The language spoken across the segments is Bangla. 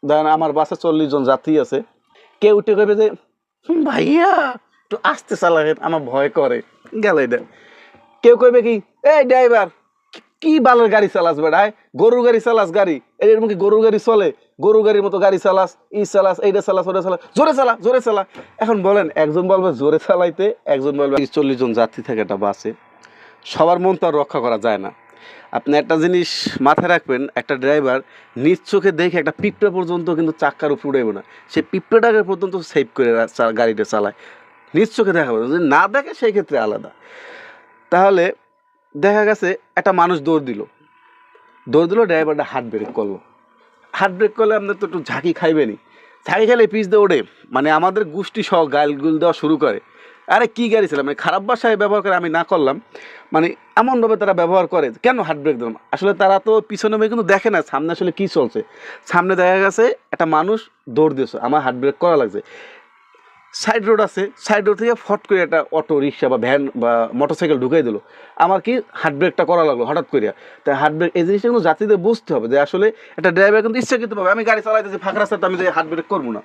ধরেন আমার বাসে 40 জন যাত্রী আছে, কেউ উঠে কইবে যে ভাইয়া একটু আস্তে চালাবেন, আমার ভয় করে গেল এটা। কেউ কইবে কি এই ড্রাইভার কি বালের গাড়ি চালাস বেড়ায়, গরুর গাড়ি চালাস গাড়ি, এরকম কি গরুর গাড়ি চলে, গরুর গাড়ির মতো গাড়ি চালাস, চালাস এইটা চালাস ওটা চালাস, জোরে চালা জোরে চালা। এখন বলেন একজন বলবে জোরে চালাইতে, একজন বলবে 40 জন যাত্রী থাকে একটা বাসে, সবার মন তো আর রক্ষা করা যায় না। আপনি একটা জিনিস মাথায় রাখবেন, একটা ড্রাইভার নিজ চোখে দেখে একটা পিঁপড়া পর্যন্ত কিন্তু চাক্কার উপর উড়াইব না, সে পিঁপড়াটাকে পর্যন্ত সেভ করে গাড়িটা চালায়, নিজ চোখে দেখা যদি না দেখে সেই ক্ষেত্রে আলাদা। তাহলে দেখা গেছে একটা মানুষ দৌড় দিল, ড্রাইভারটা হাত ব্রেক করলো, হাত ব্রেক করলে আপনার তো একটু ঝাঁকি খাইবেনি, ঝাঁকি খেলে পিছ দিয়ে ওঠে, মানে আমাদের গোষ্ঠী সহ গালগুল দেওয়া শুরু করে, আরে কী গাড়ি ছিল, মানে খারাপ ভাষায় ব্যবহার করে, আমি না করলাম, মানে এমনভাবে তারা ব্যবহার করে কেন হাত ব্রেক দিলাম। আসলে তারা তো পিছনে মেয়ে কিন্তু দেখে না সামনে আসলে কী চলছে, সামনে দেখা গেছে একটা মানুষ দৌড় দিয়েছে, আমার হাত ব্রেক করা লাগছে, সাইড রোড আছে, সাইড রোড থেকে ফট করে একটা অটো রিক্সা বা ভ্যান বা মোটরসাইকেল ঢুকাই দিল, আমার কি হার্ট ব্রেকটা করা লাগলো হঠাৎ করিয়া। তাই হার্ট ব্রেক এই জিনিসটা কিন্তু যাত্রীদের বুঝতে হবে যে আসলে একটা ড্রাইভার কিন্তু ইচ্ছাকৃতভাবে আমি গাড়ি চালাইতেছি ফাঁকা রাস্তাতে আমি যে হার্ট ব্রেক করবো না,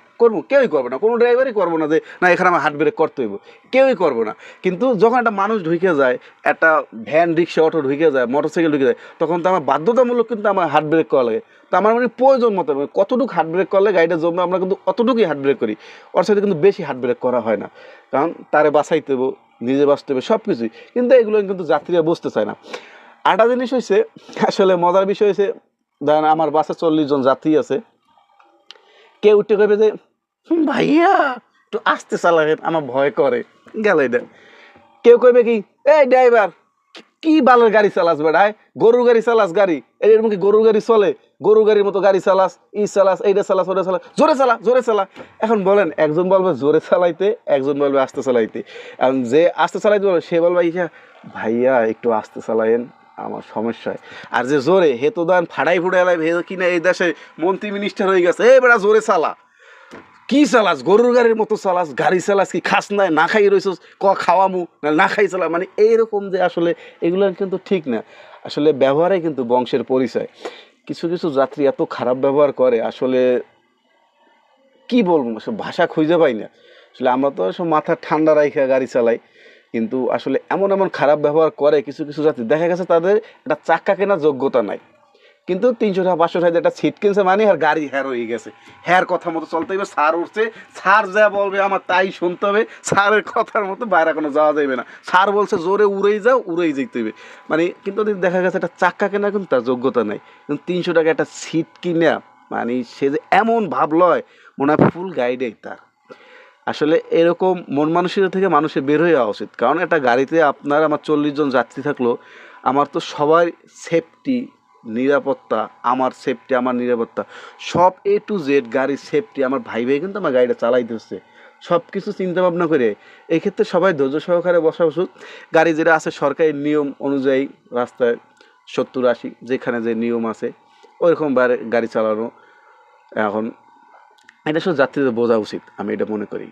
কেউই করবে না, কোনো ড্রাইভারই করবো না যে না এখানে আমার হার্ট ব্রেক করতে হইব, কেউই করবো না। কিন্তু যখন একটা মানুষ ঢুকে যায়, একটা ভ্যান রিক্সা অটো ঢুকে যায়, মোটরসাইকেল ঢুকে যায়, তখন তো আমার বাধ্যতামূলক কিন্তু আমার হার্ট ব্রেক করা লাগে। তো আমার মানে প্রয়োজন মতো কতটুকু হার্ট ব্রেক করলে গাড়িটা জমবে আমরা কিন্তু অতটুকুই হার্ট ব্রেক করি, ওর সাথে কিন্তু বেশি হার্ট ব্রেক করা হয় না, কারণ তারে বাঁচাইতে হবে, নিজে বাঁচতে হবে, সব কিছুই। কিন্তু এগুলো কিন্তু যাত্রীরা বুঝতে চায় না। আরেকটা জিনিস হয়েছে, আসলে মজার বিষয় হয়েছে, ধরেন আমার বাসে 40 জন যাত্রী আছে, কেউ উঠে কইবে যে ভাইয়া একটু আস্তে চালাবেন, আমার ভয় করে গেল এটা। কেউ কইবে কি এই ড্রাইভার কি বালের গাড়ি চালাস বেড়ায়, গরুর গাড়ি চালাস গাড়ি, এরকম কি গরুর গাড়ি চলে, গরুর গাড়ির মতো গাড়ি চালাস, চালাস এইটা চালাস ওটা চালাস, জোরে চালা জোরে চালা। এখন বলেন একজন বলবে জোরে চালাইতে, একজন বলবে আস্তে চালাইতে, এখন যে আস্তে চালাইতে বলবে সে বলবে ভাইয়া একটু আস্তে চালাইন, আমার সমস্যা হয়। আর যে জোরে হে তো দেন ফাড়াই ফুড়াই লাই, হে কিনা এই দেশে মন্ত্রী মিনিস্টার হয়ে গেছে, এই বেড়া জোরে চালা, কি চালাস গরুর গাড়ির মতো চালাস, গাড়ি চালাস কি খাস নাই, না খাই রয়েছিস খাওয়ামু না খাই চালা, মানে এইরকম যে আসলে এগুলো কিন্তু ঠিক না। আসলে ব্যবহারে কিন্তু বংশের পরিচয়। কিছু কিছু যাত্রী এত খারাপ ব্যবহার করে, আসলে কি বলবো, ভাষা খুঁজে পাই না। আসলে আমরা তো সব মাথা ঠান্ডা রাখা গাড়ি চালাই, কিন্তু আসলে এমন এমন খারাপ ব্যবহার করে কিছু কিছু যাত্রী, দেখা গেছে তাদের একটা চাক্কা কেনার যোগ্যতা নাই, কিন্তু 300 টাকা 500 টাকা একটা সিট কিনছে মানে আর গাড়ি হ্যার হয়ে গেছে, হ্যার কথা মতো চলতে হবে, সার উঠছে, সার যা বলবে আমার তাই শুনতে হবে, সারের কথার মতো বাইরে কোনো যাওয়া যাবে না, সার বলছে জোরে উড়েই যাও উড়েই যেতে হবে, মানে কিন্তু দেখা গেছে একটা চাক্কা কেনা কিন্তু তার যোগ্যতা নাই, কিন্তু 300 টাকা একটা সিট কিনা মানে সে যে এমন ভাব লয় মনে হয় ফুল গাইডেই তার। আসলে এরকম মন মানসিকতা থেকে মানুষের বের হয়ে যাওয়া উচিত, কারণ একটা গাড়িতে আপনার আমার 40 জন যাত্রী থাকলো, আমার তো সবাই সেফটি নিরাপত্তা, আমার সেফটি আমার নিরাপত্তা সব A to Z গাড়ির সেফটি আমার ভাই কিন্তু আমার গাড়িটা চালাইতে হচ্ছে, সব কিছু চিন্তা ভাবনা করে এই ক্ষেত্রে সবাই ধৈর্য সহকারে বসা উচিত। গাড়ি যেটা আছে সরকারি নিয়ম অনুযায়ী রাস্তায় 70-80 যেখানে যে নিয়ম আছে ওইরকম গাড়ি চালানো, এখন এটা শুধু যাত্রীদের বোঝা উচিত, আমি এটা মনে করি।